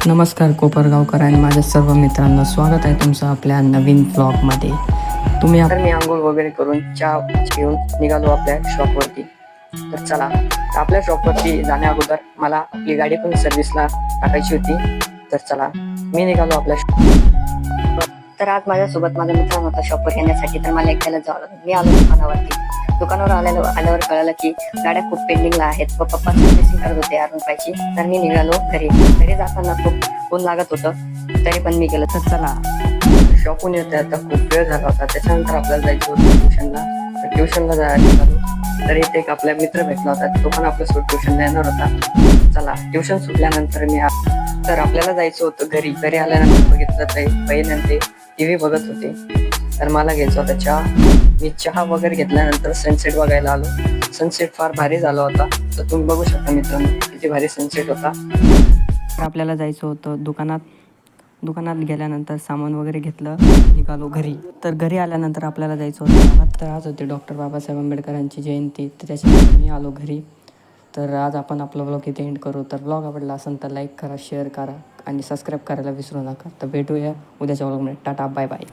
नमस्कार कोपरगावकर आणि माझ्या सर्व मित्रांना स्वागत आहे तुमचं आपल्या नवीन ब्लॉगमध्ये. तुम्ही आता मी आंघोळ वगैरे करून चहा घेऊन निघालो आपल्या शॉपवरती. तर चला, आपल्या शॉपवरती जाण्या अगोदर मला आपली गाडी पण सर्व्हिसला टाकायची होती. तर चला, मी निघालो आपल्या. तर आज माझ्यासोबत माझा मित्र होता शॉपवर येण्यासाठी. तर मला एकट्याला जावं लागलं. मी आलो दुकानावरती. दुकानावर आल्यावर कळालं की गाड्या खूप पेंडिंगला आहेत व पप्पा सर्व्हिसिंग करत होते R15ची. तर मी निघालो घरी जाताना खूप ऊन लागत होतं, तरी पण मी गेलो. तर चला, शॉपहून येते आता खूप वेळ झाला होता. त्याच्यानंतर आपल्याला जायचं होतं ट्युशनला. तर ट्युशनला जायला निघालो. तर इथे एक आपला मित्र भेटला होता, तो पण आपल्यासोबत ट्युशनला येणार होता. चला, ट्युशन सुटल्यानंतर तर आपल्याला जायचं होतं घरी आल्यानंतर बघितलं तर बहीण आणि ते TV बघत होते. तर मला घ्यायचा होता चहा. मी चहा वगैरे घेतल्यानंतर सनसेट बघायला आलो. सनसेट फार भारी झाला होता. तर तुम्ही बघू शकता मित्रांनो, किती भारी सनसेट होता. तर आपल्याला जायचं होतं दुकानात गेल्यानंतर सामान वगैरे घेतलं, निघालो घरी. तर घरी आल्यानंतर आपल्याला जायचं होतं. तर आज होती डॉक्टर बाबासाहेब आंबेडकरांची जयंती, तर त्याच्यामुळे मी आलो घरी. तर आज आपण आपला ब्लॉग इथे एंड करू. तर ब्लॉग आवडला असेल तर लाईक करा, शेअर करा आणि सबस्क्राईब करायला विसरू नका. तर भेटूया उद्याच्या ब्लॉगमध्ये. Tata, bye bye.